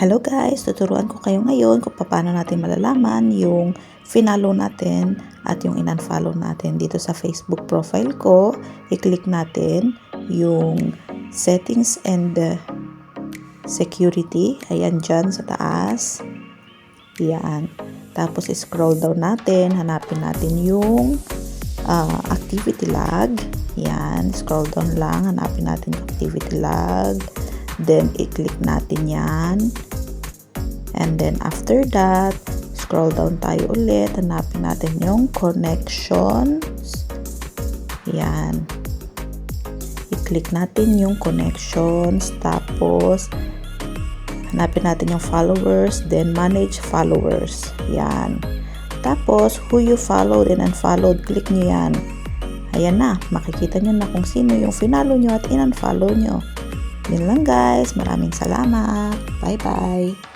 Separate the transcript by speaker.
Speaker 1: Hello guys! Tuturuan ko kayo ngayon kung paano natin malalaman yung finalo natin at yung in-unfollow natin dito sa Facebook profile ko. I-click natin yung settings and security. Ayan dyan sa taas. Yan. Tapos scroll down natin. Hanapin natin yung activity log. Yan. Scroll down lang. Hanapin natin yung activity log. Then, i-click natin yan. And then, after that, scroll down tayo ulit. Hanapin natin yung connections. Yan. I-click natin yung connections. Tapos, hanapin natin yung followers. Then, manage followers. Yan. Tapos, who you followed and unfollowed, click nyo yan. Ayan na. Makikita nyo na kung sino yung finalo nyo at in-unfollow nyo. Yun lang guys. Maraming salamat. Bye-bye.